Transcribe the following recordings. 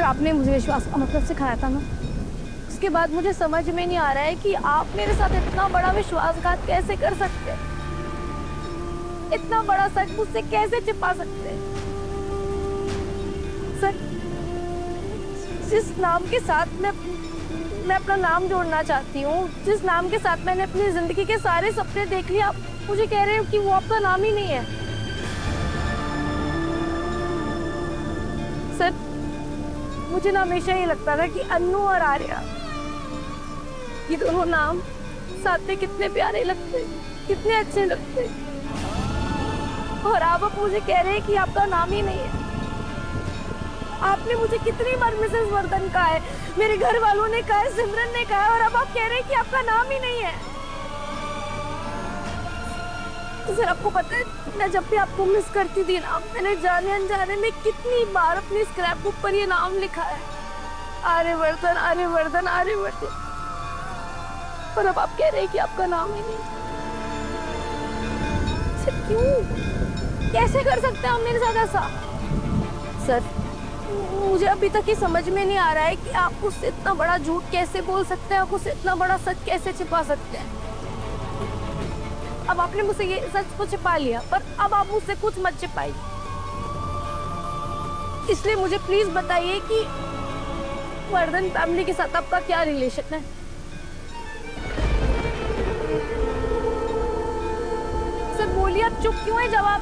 आपने मुझे विश्वास का मतलब सिखाया था ना, उसके बाद मुझे समझ में नहीं आ रहा है कि आप मेरे साथ इतना बड़ा विश्वासघात कैसे कर सकते हैं, इतना बड़ा सच मुझसे कैसे छिपा सकते हैं। सर, जिस नाम के साथ मैं अपना नाम जोड़ना चाहती हूँ, जिस नाम के साथ मैंने अपनी जिंदगी के सारे सपने देख लिए, आप मुझे कह रहे हो कि वो आपका नाम ही नहीं है। सर, मुझे ना हमेशा ये लगता था कि अन्नू और आर्या, ये दोनों नाम साथ में कितने प्यारे लगते, कितने अच्छे लगते, और आप अब मुझे कह रहे हैं कि आपका नाम ही नहीं है। आपने मुझे कितनी बार मिसेस वर्धन कहा है, मेरे घर वालों ने कहा है, सिमरन ने कहा है, और अब आप कह रहे हैं कि आपका नाम ही नहीं है। तो सर, आपको पता है, मैं जब भी आपको मिस करती थी ना, मैंने जाने अनजाने में कितनी बार अपनी स्क्रैप बुक पर ये नाम लिखा है, आर्यवर्धन, आर्यवर्धन, आर्यवर्धन। और अब आप कह रहे हैं कि आपका नाम ही नहीं। सर, क्यों, कैसे कर सकते हैं आप मेरे साथ ऐसा? सर, मुझे अभी तक ये समझ में नहीं आ रहा है कि आप उससे इतना बड़ा झूठ कैसे बोल सकते हैं, आप उससे इतना बड़ा सच कैसे छिपा सकते हैं। अब आपने मुझसे ये सच तो छिपा लिया, पर अब आप मुझसे कुछ मत छिपाइए। इसलिए मुझे प्लीज बताइए कि वर्धन फैमिली के साथ आपका क्या रिलेशन है? सर बोलिए, आप चुप क्यों है? जवाब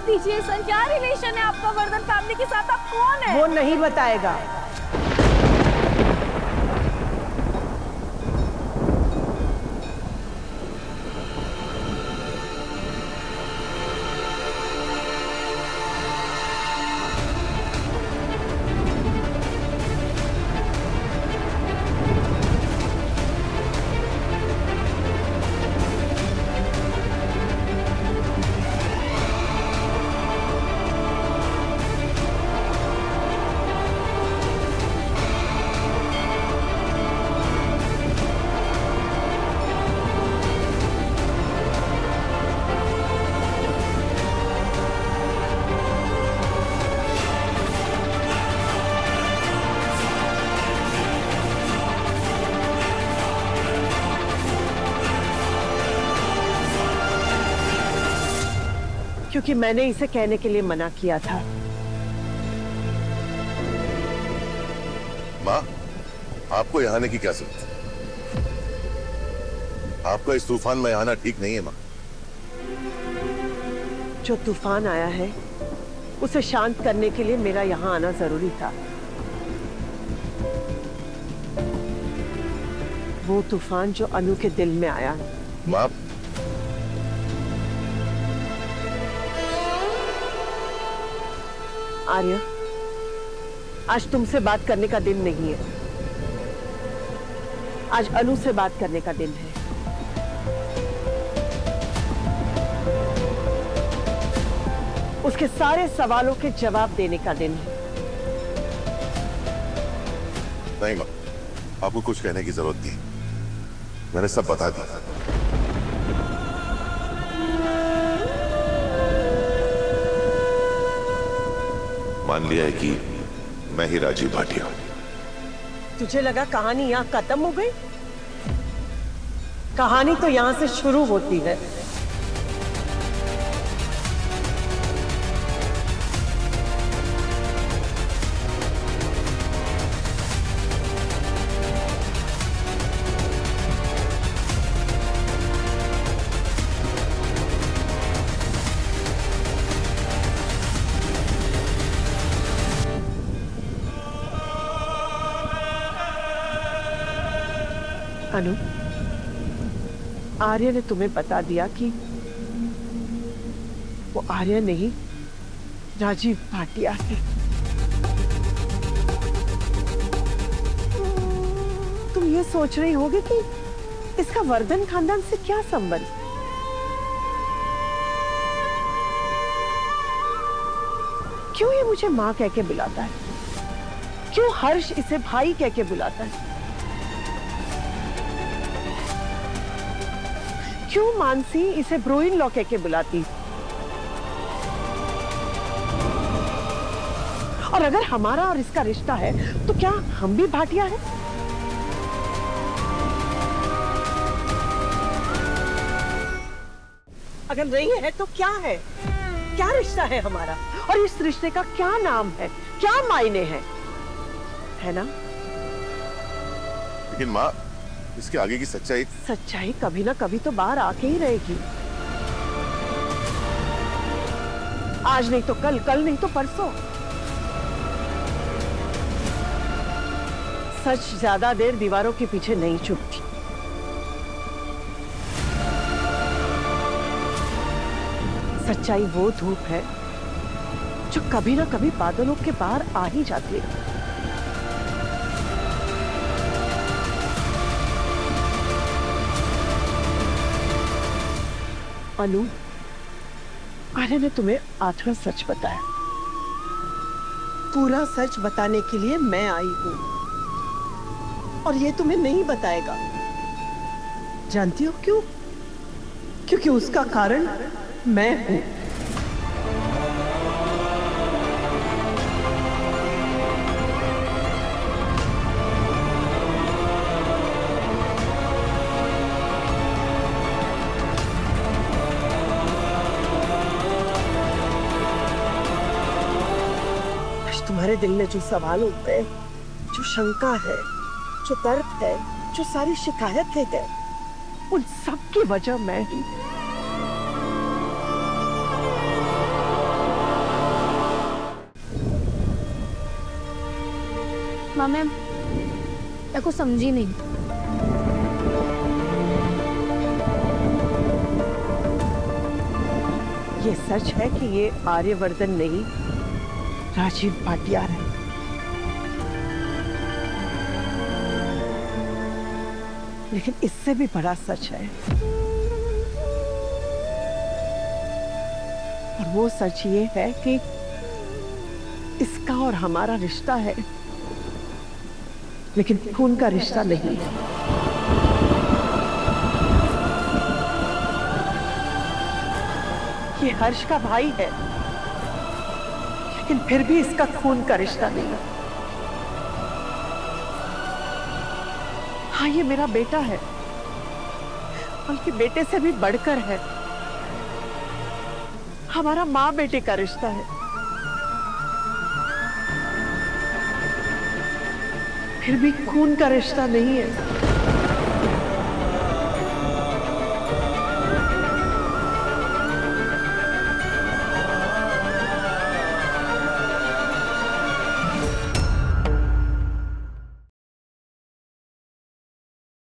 दीजिए सर, क्या रिलेशन है आपका वर्धन फैमिली के साथ? आप कौन है? वो नहीं बताएगा। क्योंकि मैंने इसे कहने के लिए मना किया था। माँ, आपको यहाँ आने की क्या जरूरत है? आपका इस तूफान में आना ठीक नहीं है माँ। जो तूफान आया है उसे शांत करने के लिए मेरा यहाँ आना जरूरी था। वो तूफान जो अनु के दिल में आया। माँ, आर्या, आज तुमसे बात करने का दिन नहीं है, आज अनु से बात करने का दिन है। उसके सारे सवालों के जवाब देने का दिन है। नहीं माँ, आपको कुछ कहने की जरूरत नहीं, मैंने सब बता दिया। मान लिया है कि मैं ही राजीव भाटिया हूं। तुझे लगा कहानी यहां खत्म हो गई? कहानी तो यहां से शुरू होती है। अनु, आर्य ने तुम्हें बता दिया कि वो आर्य नहीं, राजीव भाटिया है। तुम ये सोच रही होगी कि इसका वर्धन खानदान से क्या संबंध? क्यों ये मुझे मां कह के बुलाता है? क्यों हर्ष इसे भाई कह के बुलाता है? क्यों मानसी इसे ब्रो इन लॉ कह के बुलाती? और अगर हमारा और इसका रिश्ता है तो क्या हम भी भाटिया हैं? अगर नहीं है तो क्या है? क्या रिश्ता है हमारा? और इस रिश्ते का क्या नाम है, क्या मायने हैं? है ना? लेकिन माँ, इसके आगे की सच्चाई सच्चाई कभी ना कभी तो बाहर आके ही रहेगी। आज नहीं तो कल, कल नहीं तो परसों। सच ज्यादा देर दीवारों के पीछे नहीं छुपती। सच्चाई वो धूप है जो कभी ना कभी बादलों के पार आ ही जाती है। अनु, आर्य ने तुम्हें आधा सच बताया। पूरा सच बताने के लिए मैं आई हूं और ये तुम्हें नहीं बताएगा। जानती हो क्यों? क्योंकि उसका कारण मैं हूं। तुम्हारे दिल में जो सवाल उठते हैं, जो शंका है, जो तर्क है, जो सारी शिकायत है, उन सब की वजह मैं ही। माँ मैं कुछ समझी नहीं। ये सच है कि ये आर्यवर्धन नहीं, राजीव भाटिया है। लेकिन इससे भी बड़ा सच है, और वो सच ये है कि इसका और हमारा रिश्ता है, लेकिन खून का रिश्ता नहीं है। ये हर्ष का भाई है, लेकिन फिर भी इसका खून का रिश्ता नहीं है। हाँ, ये मेरा बेटा है, बल्कि बेटे से भी बढ़कर है। हमारा माँ बेटे का रिश्ता है, फिर भी खून का रिश्ता नहीं है।